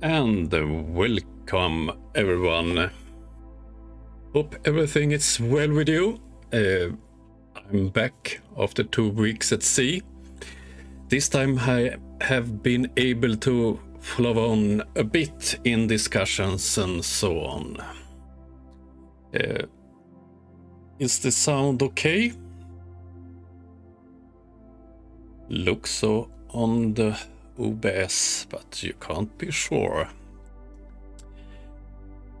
And welcome everyone. Hope everything is well with you. I'm back after 2 weeks at sea. This time I have been able to follow on a bit in discussions and so on. Is the sound okay? Looks so on the OBS, but you can't be sure.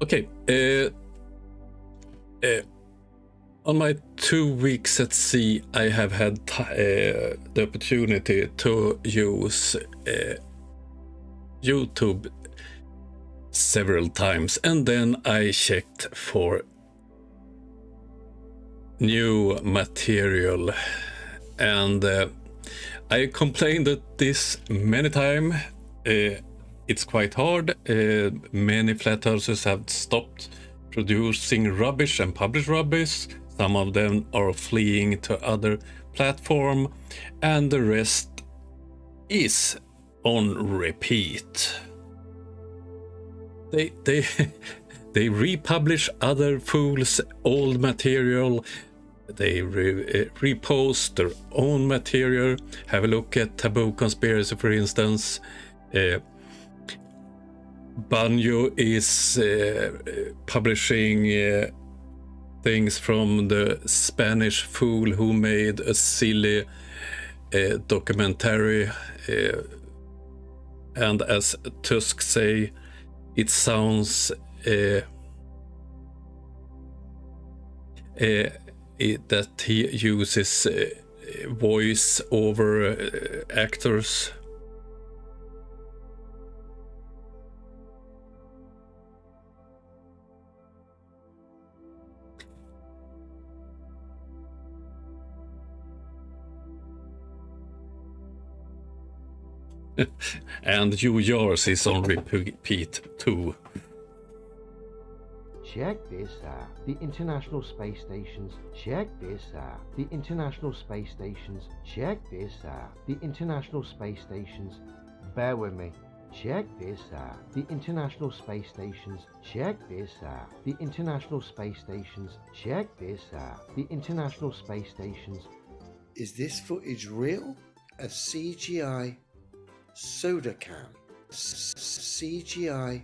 Okay, on my 2 weeks at sea, I have had the opportunity to use YouTube several times, and then I checked for new material, and I complained at this many times. It's quite hard. Many flat earthers have stopped producing rubbish and publish rubbish. Some of them are fleeing to other platform, and the rest is on repeat. They republish other fools' old material. They repost their own material. Have a look at Taboo Conspiracy, for instance. Banjo is publishing things from the Spanish fool who made a silly documentary. And as Tusk say, it sounds that he uses voice over actors. And yours is on repeat too. Check this out. The International Space Stations. Check this out. The International Space Stations. Check this out. The International Space Stations. Bear with me. Check this out. The International Space Stations. Check this out. The International Space Stations. Check this out. The International Space Stations. Is this footage real? A CGI soda can. CGI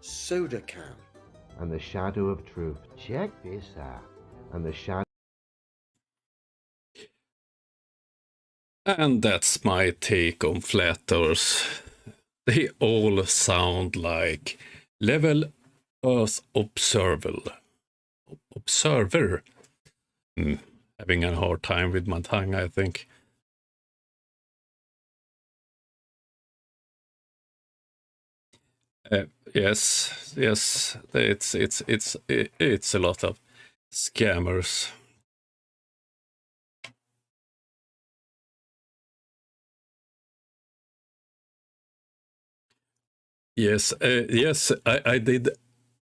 soda can. And the shadow of truth. Check this out. And the shadow. And that's my take on flat earths. They all sound like level Earth observer. Having a hard time with my tongue, I think. Yes, it's a lot of scammers. Yes, I did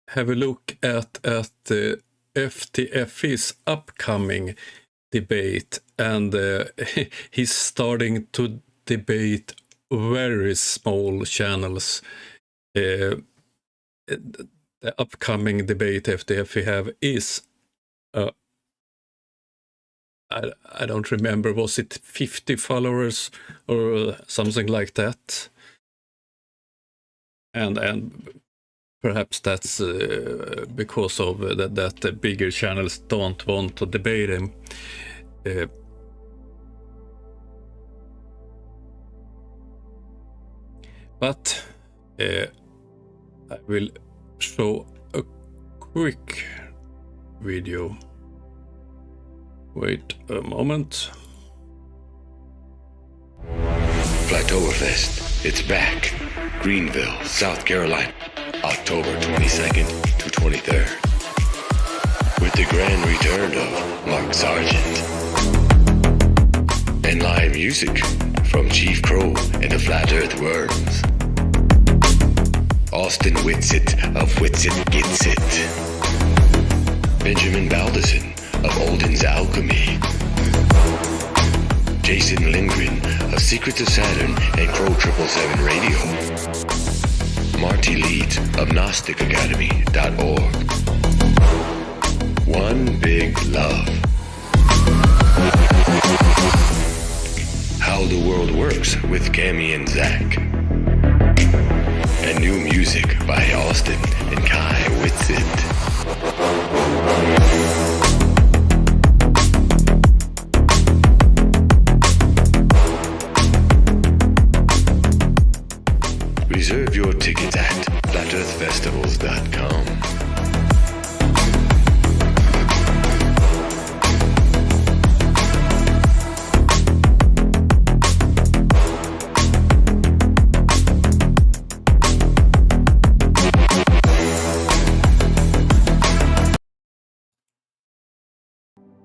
have a look at the FTF's upcoming debate, and he's starting to debate very small channels. The upcoming debate FTF have is I don't remember, was it 50 followers or something like that, and perhaps that's because of that the bigger channels don't want to debate him. But I will show a quick video. Wait a moment. Flatoberfest, it's back. Greenville, South Carolina, October 22nd to 23rd. With the grand return of Mark Sargent. And live music from Chief Crow and the Flat Earth Worms. Austin Whitsitt of Whitsitt Gets It. Benjamin Balderson of Olden's Alchemy. Jason Lindgren of Secrets of Saturn and Crow 777 Radio. Marty Leeds of GnosticAcademy.org. One Big Love. How the World Works with Cammy and Zach. And new music by Austin and Kai Whitsitt. Reserve your tickets at flatearthfestivals.com.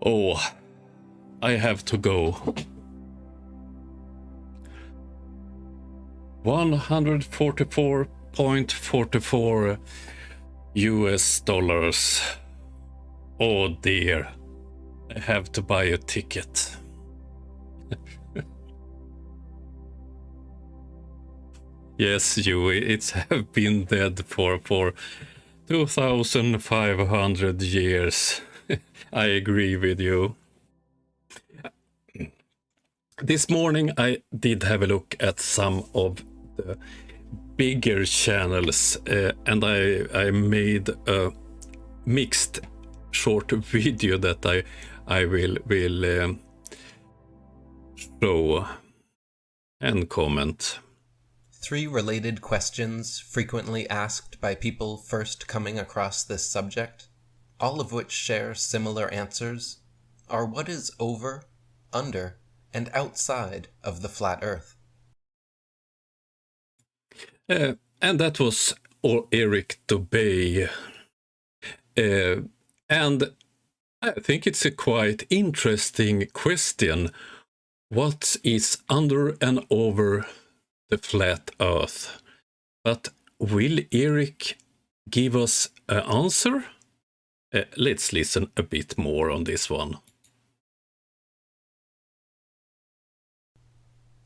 Oh, I have to go. $144.44 US. Oh dear. I have to buy a ticket. Yes, it's have been dead for 2,500 years. I agree with you. This morning I did have a look at some of the bigger channels and I made a mixed short video that I will show and comment. 3 related questions frequently asked by people first coming across this subject, all of which share similar answers, are what is over, under, and outside of the flat Earth. And that was Eric Dubay. And I think it's a quite interesting question. What is under and over the flat Earth? But will Eric give us an answer? Let's listen a bit more on this one.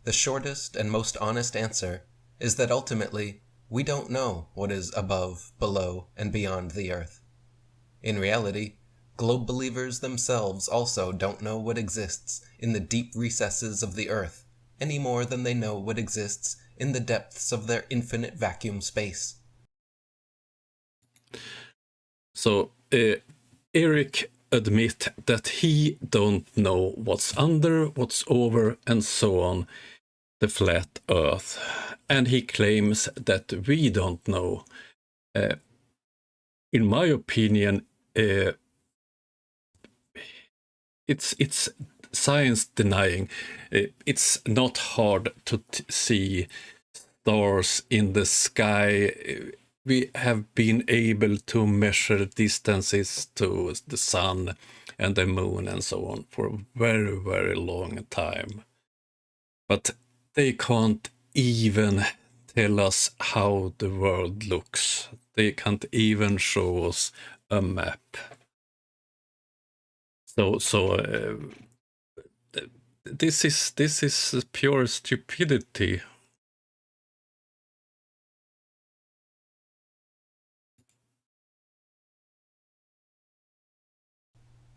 The shortest and most honest answer is that ultimately, we don't know what is above, below, and beyond the Earth. In reality, globe believers themselves also don't know what exists in the deep recesses of the Earth any more than they know what exists in the depths of their infinite vacuum space. So, Eric admit that he don't know what's under, what's over, and so on the flat Earth, and he claims that we don't know. In my opinion, it's science denying. It's not hard to see stars in the sky. We have been able to measure distances to the sun and the moon and so on for a very, very long time. But they can't even tell us how the world looks. They can't even show us a map. So this is pure stupidity.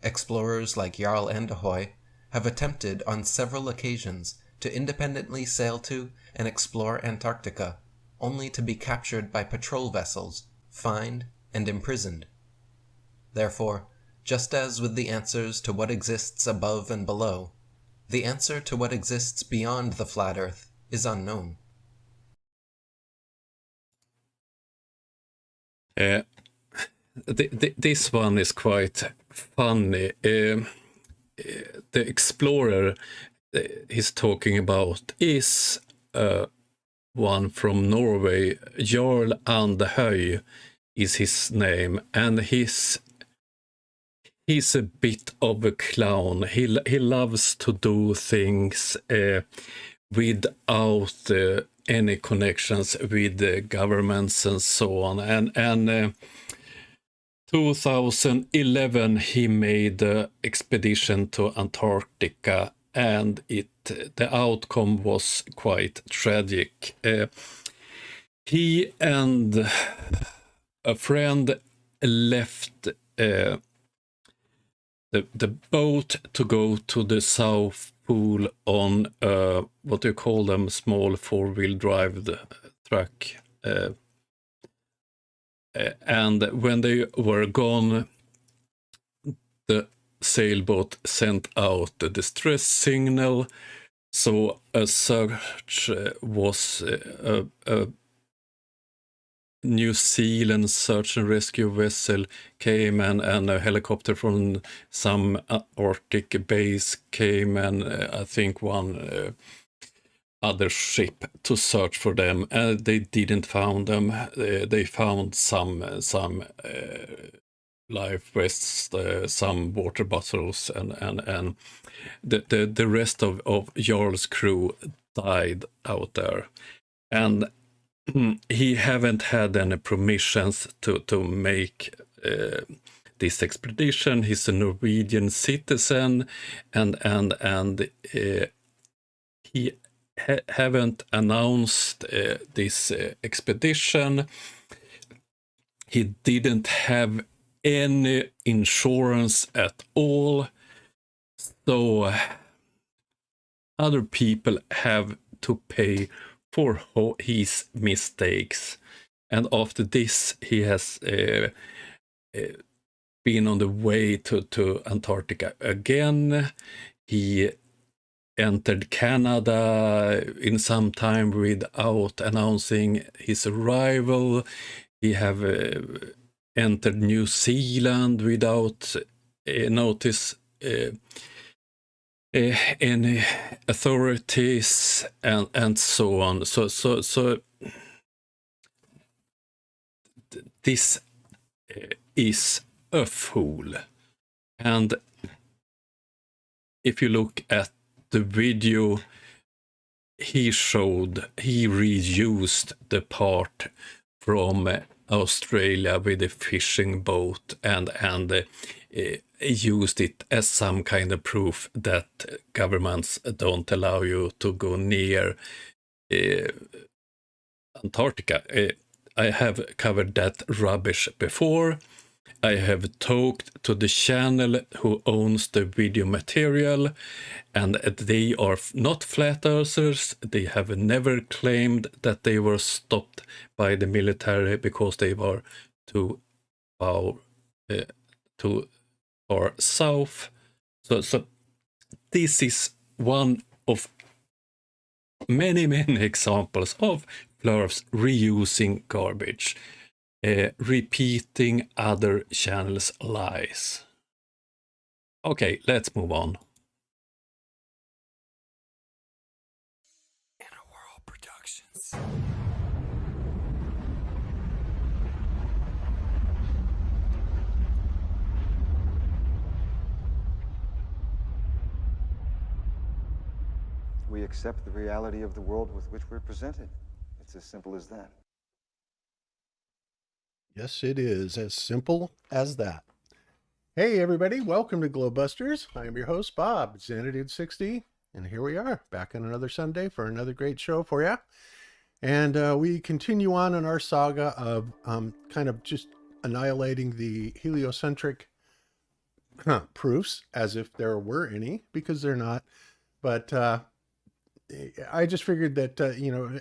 Explorers like Jarl Anderhoy have attempted on several occasions to independently sail to and explore Antarctica, only to be captured by patrol vessels, fined, and imprisoned. Therefore, just as with the answers to what exists above and below, the answer to what exists beyond the flat Earth is unknown. This one is quite funny. The explorer he's talking about is one from Norway. Jarl Anderhoy is his name, and he's a bit of a clown. He loves to do things without any connections with the governments and so on. And 2011 he made an expedition to Antarctica, and the outcome was quite tragic. He and a friend left the boat to go to the South Pole on what do you call them, small four-wheel drive truck. And when they were gone, the sailboat sent out the distress signal. So a search was a New Zealand search and rescue vessel came, and a helicopter from some Arctic base came, and I think one other ship to search for them. They didn't found them. They found some life vests, some water bottles, and the rest of Jarl's crew died out there. And he haven't had any permissions to make this expedition. He's a Norwegian citizen, and he haven't announced this expedition. He didn't have any insurance at all, so other people have to pay for his mistakes. And after this, he has been on the way to Antarctica again. He entered Canada in some time without announcing his arrival. He have entered New Zealand without notice any authorities, and so on. So this is a fool. And if you look at the video he showed, he reused the part from Australia with the fishing boat and used it as some kind of proof that governments don't allow you to go near Antarctica. I have covered that rubbish before. I have talked to the channel who owns the video material, and they are not flat earthers. They have never claimed that they were stopped by the military because they were too far south. So this is one of many examples of flurfs reusing garbage. Repeating other channels' lies. Okay, let's move on. Inner World Productions. We accept the reality of the world with which we're presented. It's as simple as that. Yes, it is as simple as that. Hey, everybody. Welcome to Glowbusters. I am your host, Bob, Xanadude60. And here we are, back on another Sunday for another great show for you. And we continue on in our saga of kind of just annihilating the heliocentric proofs, as if there were any, because they're not. But I just figured that,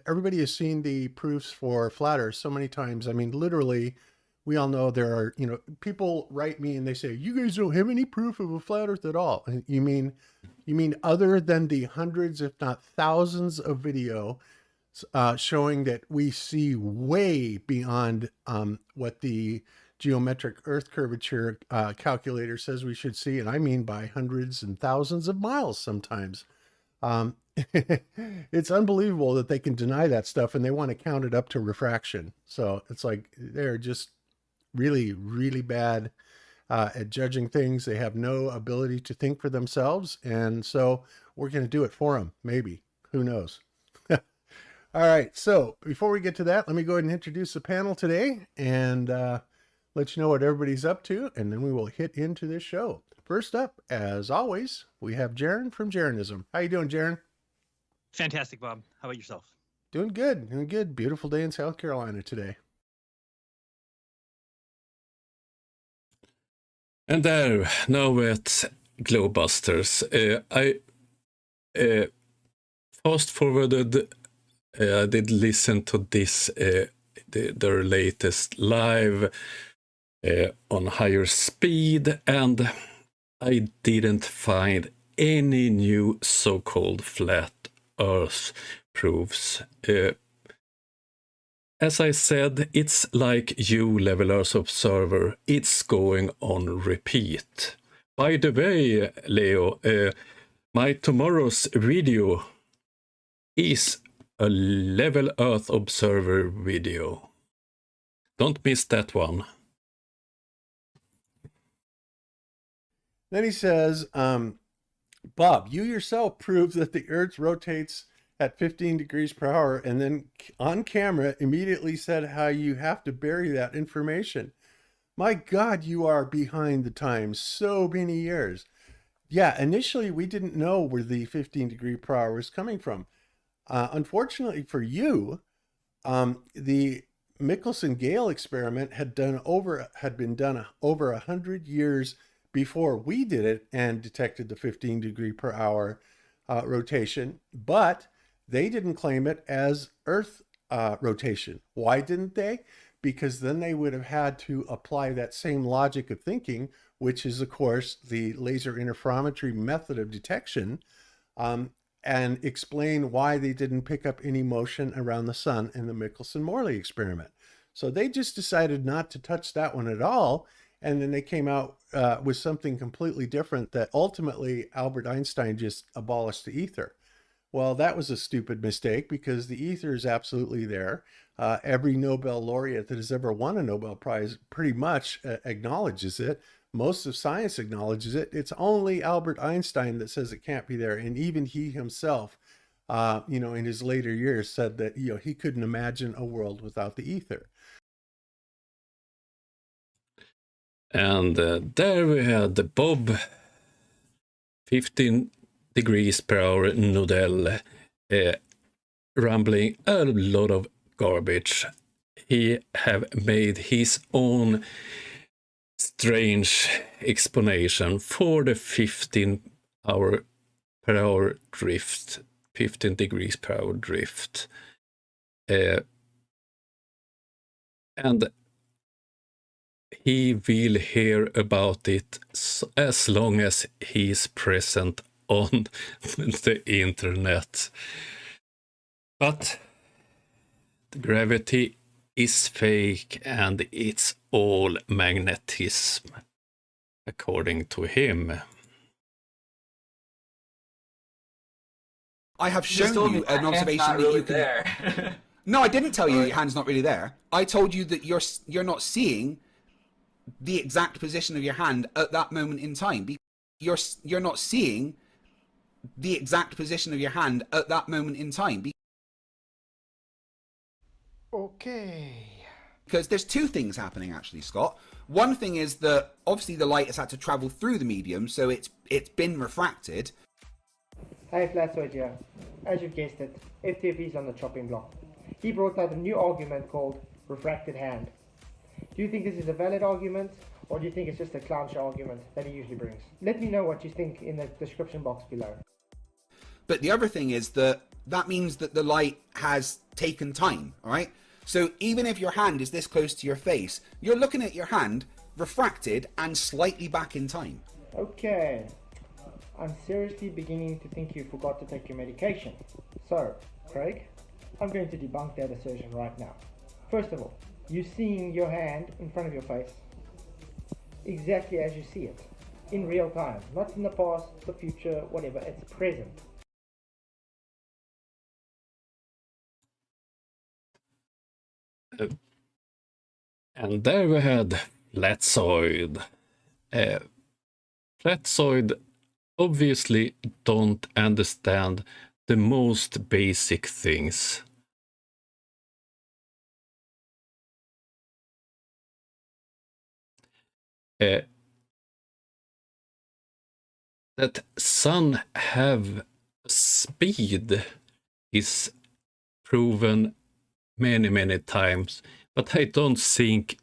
everybody has seen the proofs for flat Earth so many times. I mean, literally, we all know there are, people write me and they say, you guys don't have any proof of a flat Earth at all. And you mean other than the hundreds, if not thousands of video showing that we see way beyond what the geometric Earth curvature calculator says we should see. And I mean by hundreds and thousands of miles sometimes. It's unbelievable that they can deny that stuff and they want to count it up to refraction. So it's like they're just really, really bad at judging things. They have no ability to think for themselves. And so we're going to do it for them. Maybe. Who knows? All right. So before we get to that, let me go ahead and introduce the panel today. And let you know what everybody's up to, and then we will hit into this show. First up, as always, we have Jaron from Jaronism. How you doing, Jaron? Fantastic, Bob. How about yourself? Doing good, doing good. Beautiful day in South Carolina today. And there, now at Globebusters, I fast forwarded. I did listen to this, their latest live on higher speed, and I didn't find any new so-called flat Earth proofs. As I said, it's like you, Level Earth Observer. It's going on repeat. By the way, Leo, my tomorrow's video is a Level Earth Observer video. Don't miss that one. Then he says, Bob, you yourself proved that the Earth rotates at 15 degrees per hour, and then on camera immediately said how you have to bury that information. My God, you are behind the times so many years. Yeah, initially we didn't know where the 15 degree per hour was coming from. Unfortunately for you, the Michelson-Gale experiment had been done over 100 years before we did it and detected the 15 degree per hour rotation, but they didn't claim it as Earth rotation. Why didn't they? Because then they would have had to apply that same logic of thinking, which is, of course, the laser interferometry method of detection, and explain why they didn't pick up any motion around the sun in the Michelson-Morley experiment. So they just decided not to touch that one at all, and then they came out with something completely different that ultimately Albert Einstein just abolished the ether. Well, that was a stupid mistake because the ether is absolutely there. Every Nobel laureate that has ever won a Nobel Prize pretty much acknowledges it. Most of science acknowledges it. It's only Albert Einstein that says it can't be there. And even he himself, in his later years said that, he couldn't imagine a world without the ether. And there we had the Bob 15 degrees per hour Nodell rambling a lot of garbage. He have made his own strange explanation for the 15 degrees per hour drift. And he will hear about it as long as he is present on the internet. But the gravity is fake and it's all magnetism, according to him. I have shown you an observation that you can. No, I didn't tell you your hand's not really there. I told you that you're not seeing the exact position of your hand at that moment in time. You're not seeing the exact position of your hand at that moment in time. Okay. Because there's two things happening actually, Scott. One thing is that obviously the light has had to travel through the medium, so it's been refracted. Hey Flatsoid here. As you've guessed it, FTF's on the chopping block. He brought out a new argument called refracted hand. Do you think this is a valid argument, or do you think it's just a clown show argument that he usually brings? Let me know what you think in the description box below. But the other thing is that means that the light has taken time, alright? So even if your hand is this close to your face, you're looking at your hand refracted and slightly back in time. Okay. I'm seriously beginning to think you forgot to take your medication. So, Craig, I'm going to debunk that assertion right now. First of all, you're seeing your hand in front of your face exactly as you see it, in real time, not in the past, the future, whatever, it's present. And there we had Flatsoid. Flatsoid obviously don't understand the most basic things. uh, that sun have speed is proven many times, but I don't think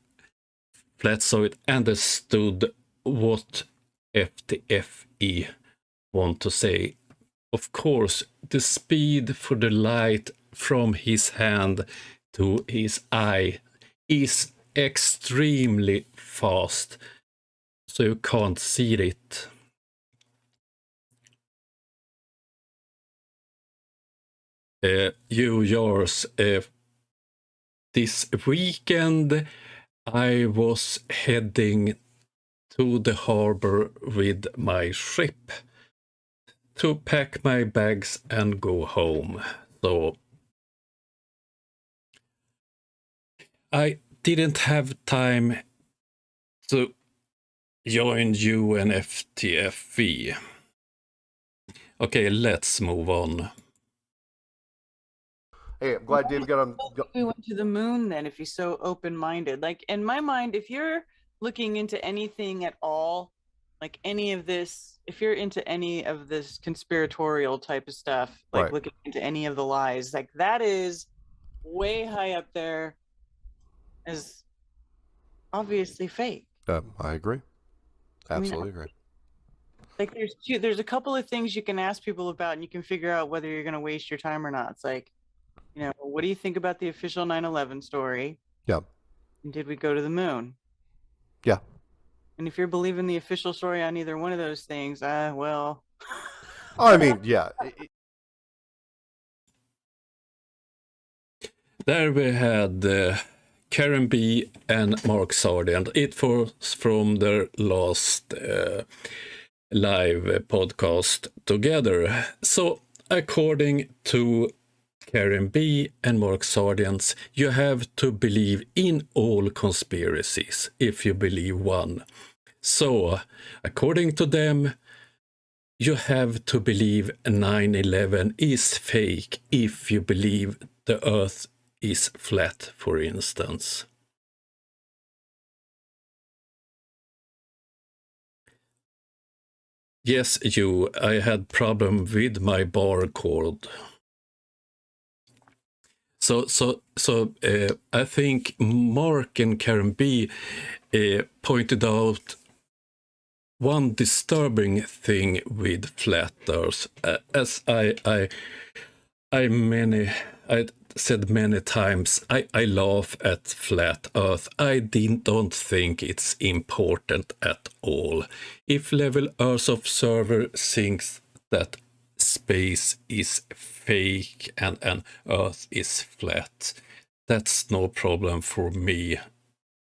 Flatzoid understood what FTFE want to say. Of course, the speed for the light from his hand to his eye is extremely fast, so you can't see it. Yours, this weekend I was heading to the harbor with my ship to pack my bags and go home. So I didn't have time to join you and FTFE. Okay, let's move on. Hey, I'm glad Dave got on. We went to the moon then, if he's so open-minded. Like, in my mind, if you're looking into anything at all, like any of this, if you're into any of this conspiratorial type of stuff, like Right. looking into any of the lies, like that is way high up there as obviously fake. I agree. Absolutely agree. Like there's a couple of things you can ask people about and you can figure out whether you're going to waste your time or not. It's like, you know, what do you think about the official 9/11 story? Yeah. And did we go to the moon? Yeah. And if you're believing the official story on either one of those things, well. I mean, yeah. There we had Karen B and Mark Sardian. It was from their last live podcast together. So according to Karen B and Mark Sardians, you have to believe in all conspiracies if you believe one. So according to them, you have to believe 9/11 is fake if you believe the earth is flat, for instance. Yes, I had problem with my barcode. So I think Mark and Karen B pointed out one disturbing thing with flat earth, as I said many times, I laugh at flat earth. I don't think it's important at all. If Level Earth Observer thinks that space is fake and earth is flat, that's no problem for me.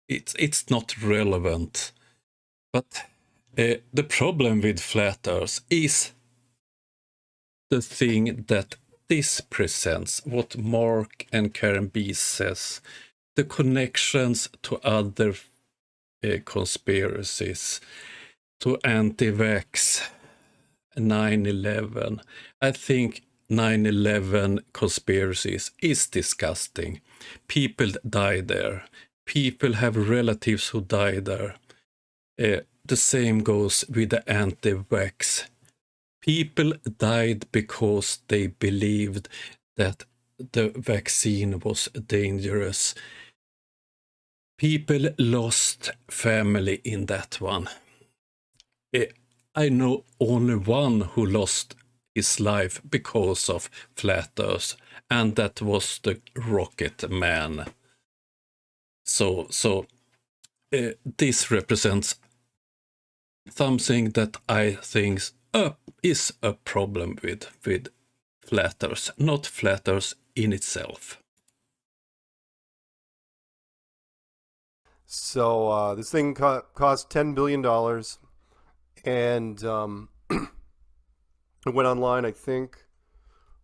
It's not relevant. But the problem with flat earth is the thing that this presents, what Mark and Karen B says, the connections to other conspiracies, to anti-vax, 9/11. I think 9/11 conspiracies is disgusting. People die there. People have relatives who die there. The same goes with the anti-vax. People died because they believed that the vaccine was dangerous. People lost family in that one. I know only one who lost his life because of flat earth, and that was the Rocket Man. So this represents something that I think is a problem with flat earth, not flat earth in itself. So this thing cost $10 billion, and it went online, I think,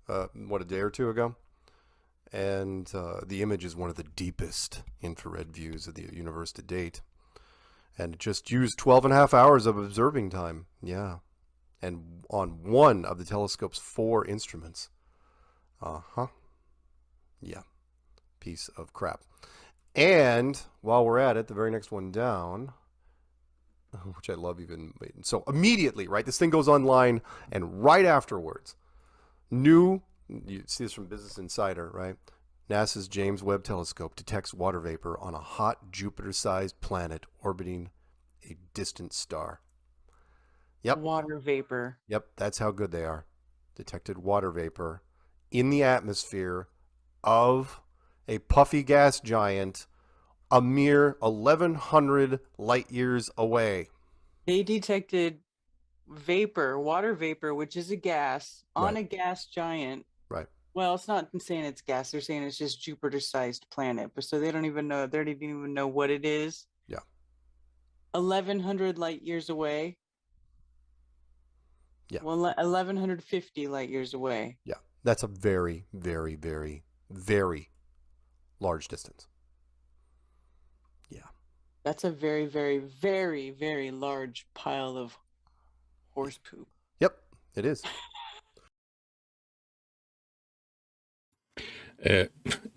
a day or two ago. And the image is one of the deepest infrared views of the universe to date. And it just used 12.5 hours of observing time. Yeah. And on one of the telescope's 4 instruments. Yeah. Piece of crap. And while we're at it, the very next one down, which I love even. So immediately, right, this thing goes online, and right afterwards, you see this from Business Insider, right? NASA's James Webb Telescope detects water vapor on a hot Jupiter-sized planet orbiting a distant star. Yep. Water vapor. Yep, that's how good they are. Detected water vapor in the atmosphere of a puffy gas giant a mere 1,100 light years away. They detected vapor, water vapor, which is a gas, on a gas giant. Right. Well, it's not saying it's gas. They're saying it's just Jupiter-sized planet. But so they don't even know. They don't even know what it is. Yeah. 1,100 light years away. Yeah. Well, 1,150 light years away. Yeah. That's a very, very, very, very large distance. Yeah. That's a very, very, very, very large pile of horse poop. Yep, it is.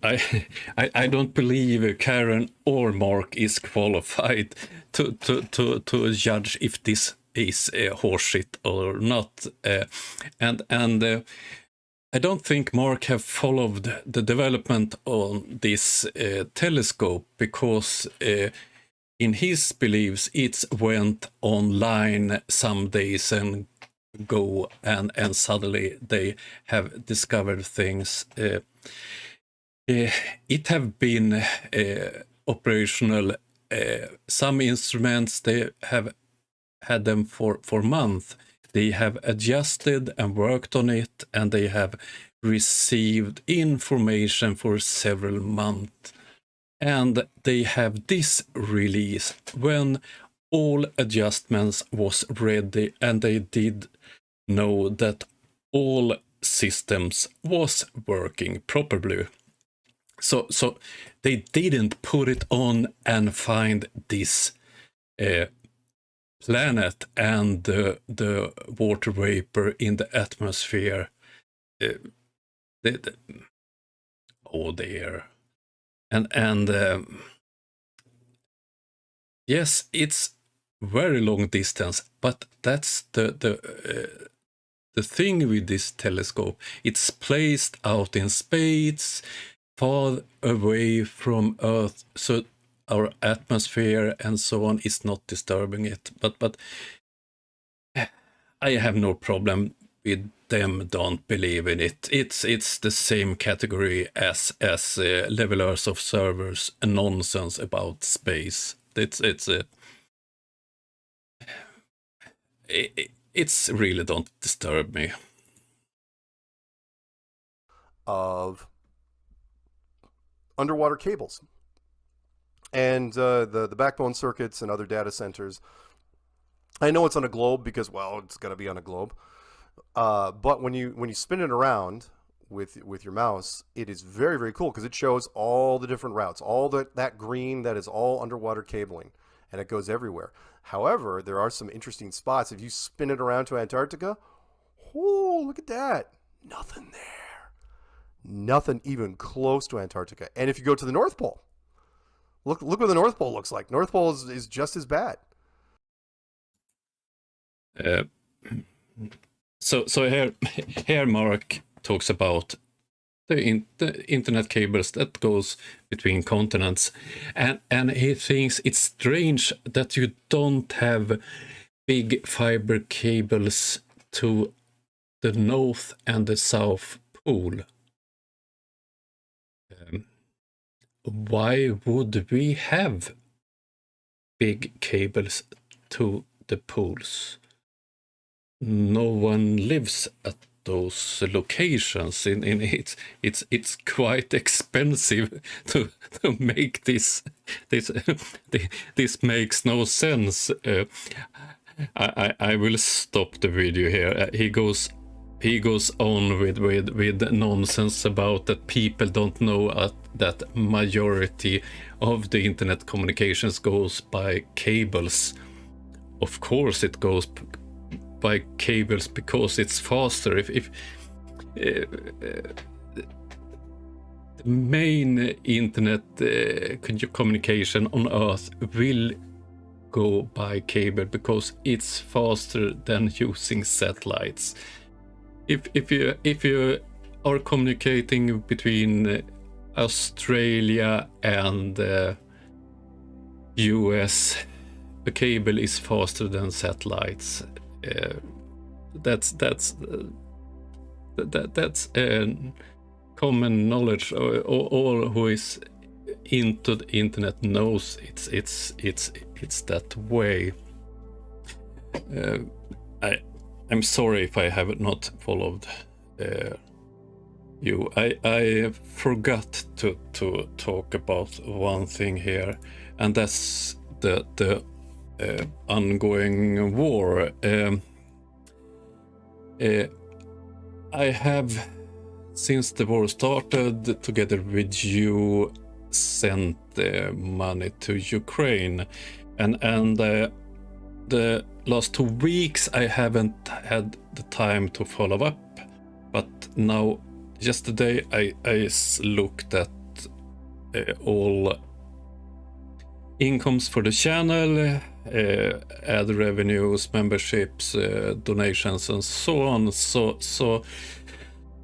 I don't believe Karen or Mark is qualified to judge if this is horseshit or not, and I don't think Mark have followed the development on this telescope, because in his beliefs it went online some days and go, and suddenly they have discovered things. It have been operational. Some instruments, they have had them for months. They have adjusted and worked on it, and they have received information for several months. And they have this release when all adjustments was ready, and they did know that all systems was working properly. So they didn't put it on and find this planet and the water vapor in the atmosphere. Oh dear. And yes, it's very long distance, but that's the thing with this telescope. It's placed out in space, far away from Earth, so our atmosphere and so on is not disturbing it. But I have no problem with them don't believe in it. It's the same category as levelers of servers and nonsense about space. It's really don't disturb me. Of underwater cables and the backbone circuits and other data centers. I know it's on a globe because, well, it's got to be on a globe. But when you spin it around with your mouse, it is very, very cool because it shows all the different routes, all that green that is all underwater cabling, and it goes everywhere. However, there are some interesting spots. If you spin it around to Antarctica, oh, look at that. Nothing there. Nothing even close to Antarctica. And if you go to the North Pole, look what the North Pole looks like. North Pole is just as bad. So here Mark talks about the internet cables that goes between continents, and he thinks it's strange that you don't have big fiber cables to the North and the South Pole. Why would we have big cables to the poles? No one lives at those locations. It's quite expensive to make this. This makes no sense. I will stop the video here. He goes on with nonsense about that people don't know that majority of the internet communications goes by cables. Of course it goes by cables because it's faster. If the main internet communication on Earth will go by cable because it's faster than using satellites. If you are communicating between Australia and US, the cable is faster than satellites. That's common knowledge. All who is into the internet knows it's that way. I'm sorry if I have not followed you. I forgot to talk about one thing here, and that's the ongoing war. I have, since the war started, together with you, sent money to Ukraine, and the last 2 weeks I haven't had the time to follow up, but now yesterday I looked at all incomes for the channel, ad revenues, memberships, donations, and so on. So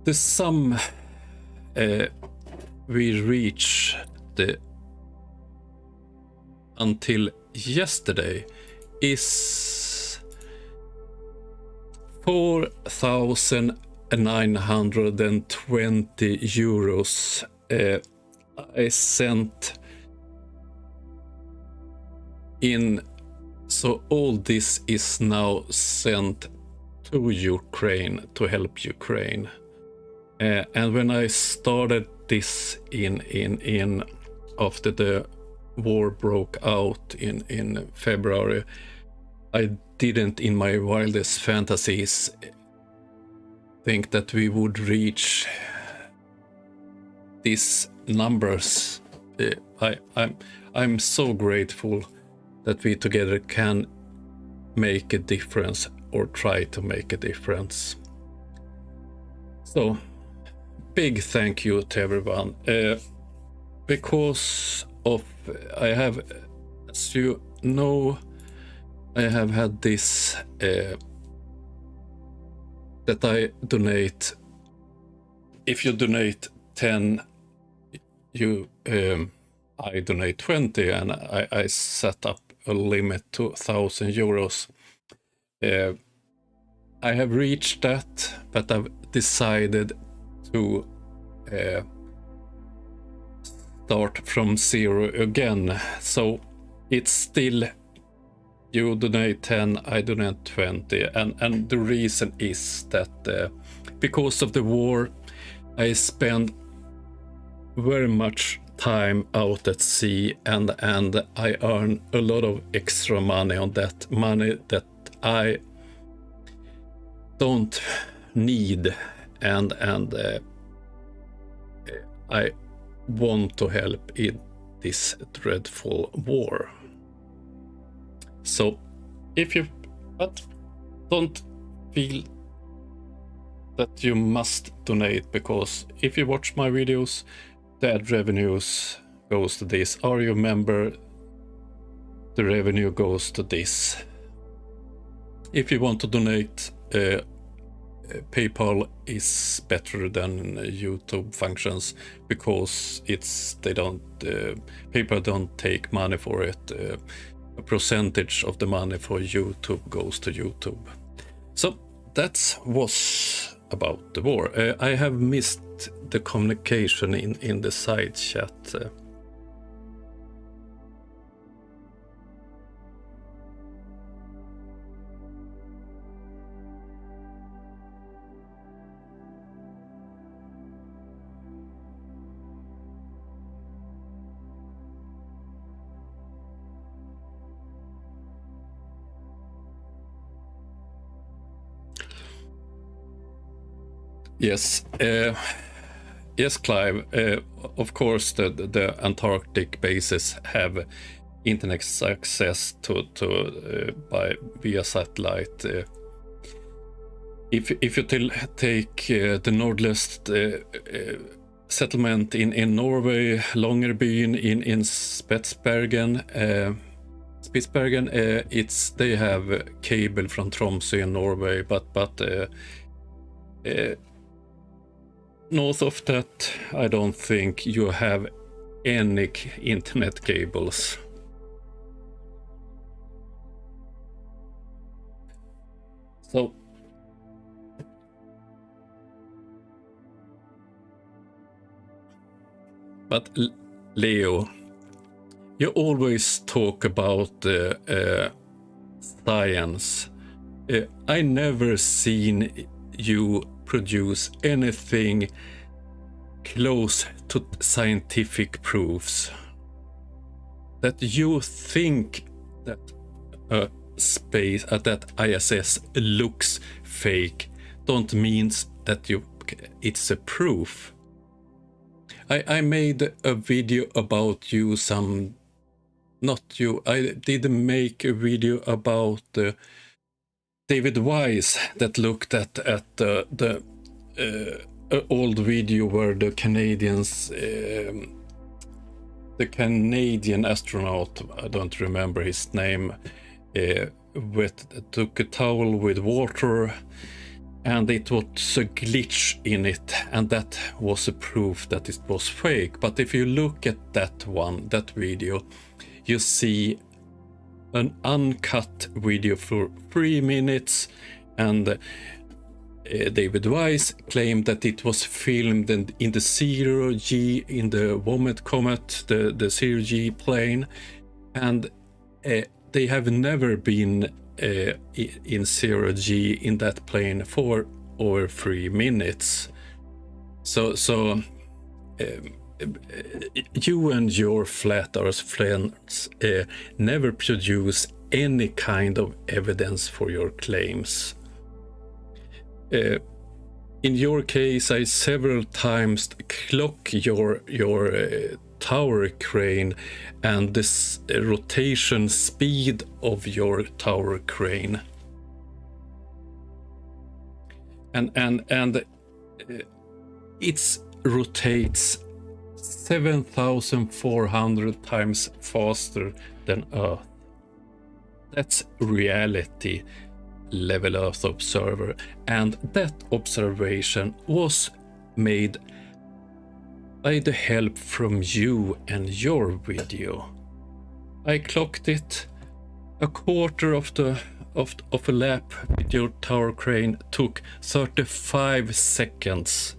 the sum we reach until yesterday is 4,920 euros. I sent in, so all this is now sent to Ukraine to help Ukraine. And when I started this in after the war broke out in February, I didn't in my wildest fantasies think that we would reach these numbers. I'm so grateful that we together can make a difference, or try to make a difference. So big thank you to everyone. Because of, I have, as you know, I have had this that I donate. If you donate 10, you I donate 20, and I set up a limit to 1,000 euros. I have reached that, but I've decided to start from zero again. So it's still, you donate 10, I donate 20, and the reason is that because of the war, I spend very much time out at sea, and I earn a lot of extra money on that, money that I don't need, and I want to help in this dreadful war. So if you, but don't feel that you must donate, because if you watch my videos, the ad revenues goes to this. Are you a member, the revenue goes to this. If you want to donate, PayPal is better than YouTube functions, because they don't, PayPal don't take money for it. A percentage of the money for YouTube goes to YouTube. So that was about the war. I have missed the communication in the side chat. Yes, yes, Clive. Of course, the Antarctic bases have internet access to via satellite. If you take the northernmost settlement in Norway, Longyearbyen in Spetsbergen, Spitsbergen, they have cable from Tromsø in Norway, but north of that, I don't think you have any internet cables. So but Leo, you always talk about science. I never seen you produce anything close to scientific proofs. That you think that space that ISS looks fake don't means that it's a proof. I made a video about you I did make a video about David Wise that looked at the old video where the Canadian astronaut, I don't remember his name, took a towel with water, and it was a glitch in it, and that was a proof that it was fake. But if you look at that video, you see an uncut video for 3 minutes, and David Wise claimed that it was filmed in the 0G, in the Womet Comet, the 0G plane, and they have never been in 0G in that plane for over 3 minutes. So you and your flat earth friends never produce any kind of evidence for your claims. In your case, I several times clock your tower crane and this rotation speed of your tower crane, and it rotates 7,400 times faster than Earth. That's reality level Earth observer, and that observation was made by the help from you and your video. I clocked it. A quarter of a lap with your tower crane took 35 seconds.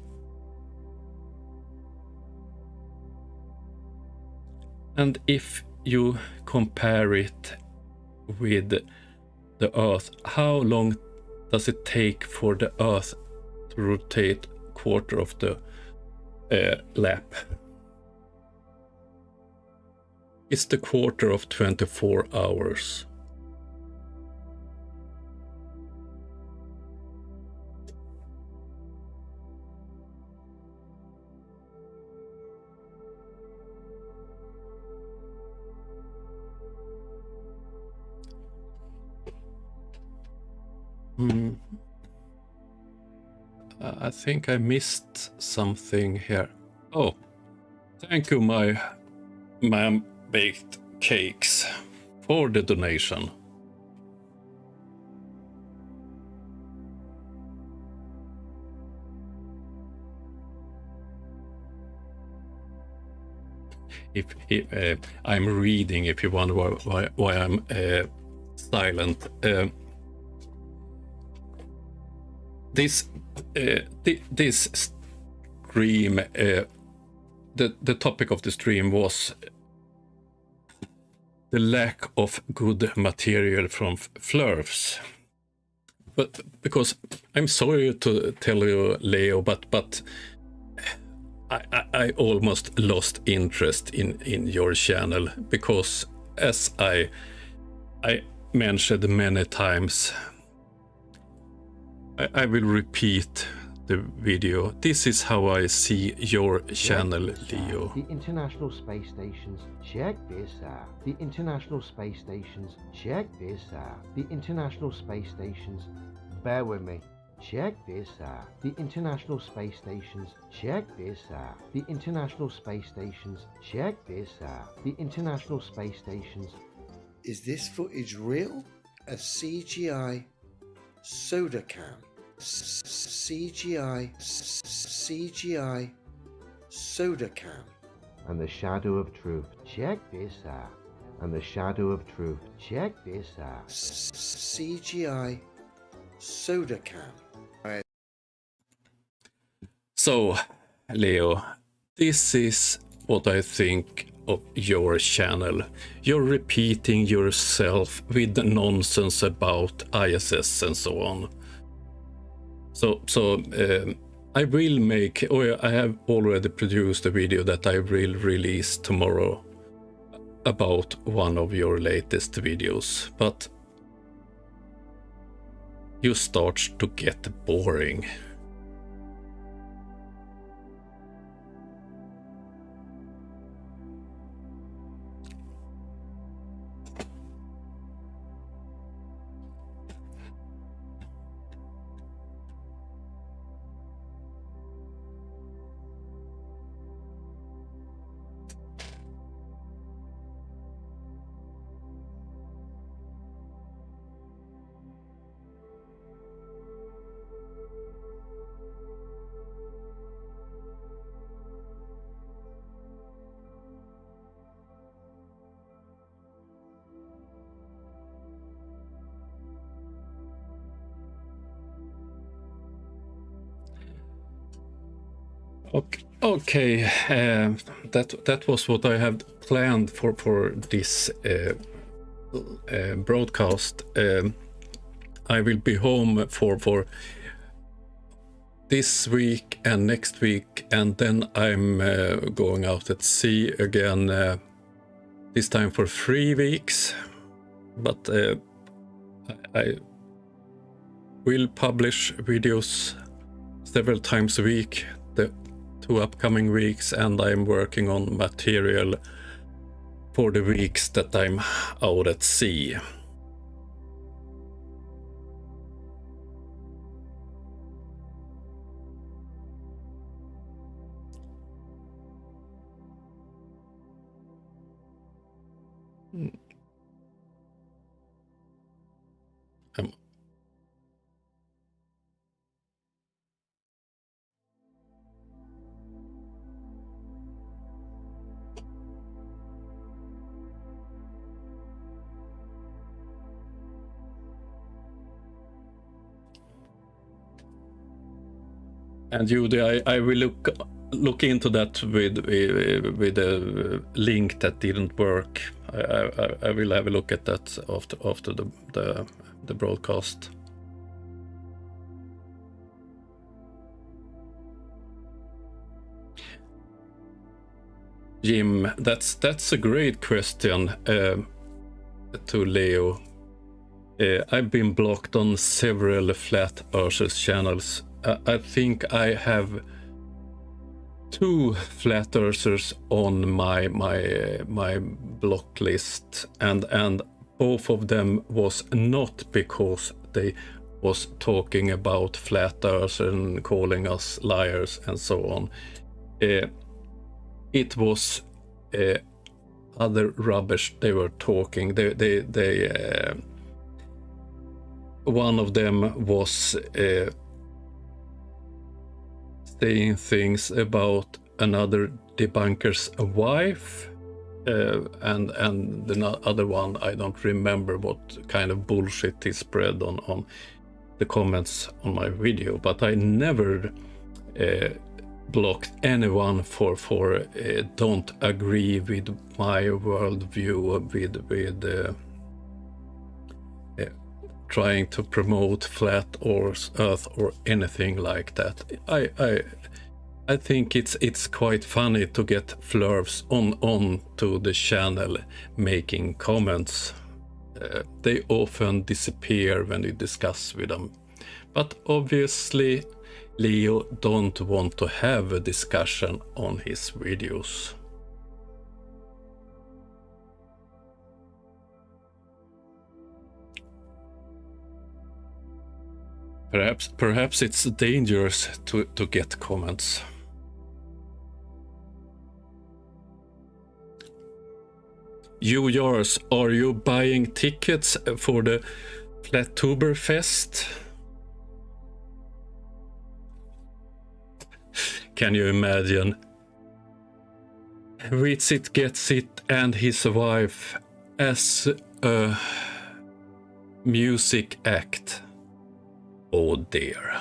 And if you compare it with the Earth, how long does it take for the Earth to rotate quarter of the lap? It's the quarter of 24 hours. I think I missed something here. Oh, thank you, my baked cakes, for the donation. If I'm reading, if you wonder why I'm silent. This stream, the topic of the stream was the lack of good material from Flurfs. But because I'm sorry to tell you, Leo, but I almost lost interest in your channel, because as I mentioned many times, I will repeat the video. This is how I see your channel, Leo. The International Space Stations, check this out. The International Space Stations, check this out. The International Space Stations, bear with me. Check this out. The International Space Stations, check this out. The International Space Stations, check this out. The International Space Stations. Is this footage real? A CGI soda can. CGI soda can. And the shadow of truth. Check this out. And the shadow of truth. Check this out. CGI soda can. So, Leo, this is what I think of your channel. You're repeating yourself with nonsense about ISS and so on. So I will make, or I have already produced a video that I will release tomorrow about one of your latest videos, but you start to get boring. Okay, that was what I had planned for this broadcast. I will be home for this week and next week, and then I'm going out at sea again, this time for 3 weeks. But I will publish videos several times a week, the 2 upcoming weeks, and I'm working on material for the weeks that I'm out at sea. And Judy, I will look into that with a link that didn't work. I will have a look at that after the broadcast. Jim, that's a great question to Leo. I've been blocked on several Flat Earthers channels. I think I have 2 Flat Earthers on my block list, and both of them was not because they was talking about Flat Earth and calling us liars and so on. It was other rubbish they were talking. They one of them was saying things about another debunker's wife, and the other one, I don't remember what kind of bullshit he spread on the comments on my video, but I never blocked anyone for don't agree with my worldview, with trying to promote flat Earth or anything like that. I think it's quite funny to get flurbs on to the channel making comments. They often disappear when you discuss with them. But obviously Leo don't want to have a discussion on his videos. Perhaps it's dangerous to get comments. yours, are you buying tickets for the Flattoberfest? Can you imagine? Witsit gets it and his wife as a music act. Oh dear.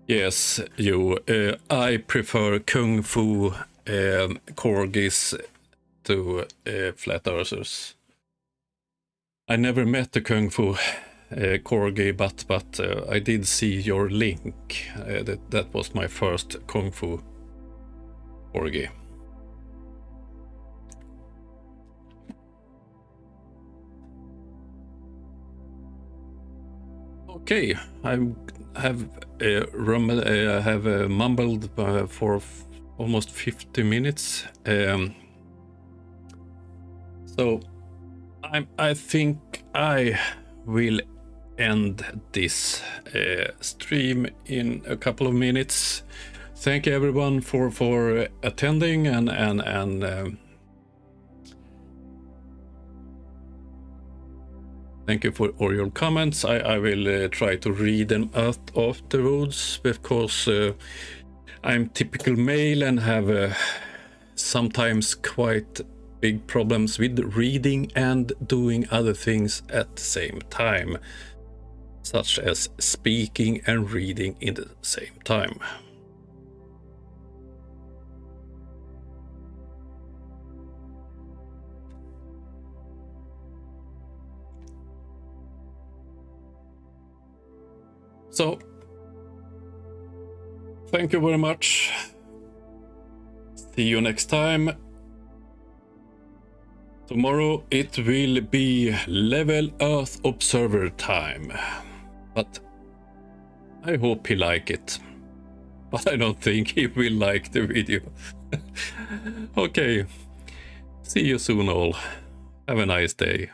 Yes, I prefer Kung Fu corgis to flat earthers. I never met the Kung Fu corgi, but I did see your link. That was my first Kung Fu corgi. Okay, I have mumbled for almost 50 minutes. So I think I will end this stream in a couple of minutes. Thank you everyone for attending and thank you for all your comments. I will try to read them out afterwards because I'm typical male and have sometimes quite big problems with reading and doing other things at the same time, such as speaking and reading in the same time. So, thank you very much. See you next time. Tomorrow it will be Level Earth Observer time. But I hope he like it. But I don't think he will like the video. Okay. See you soon all. Have a nice day.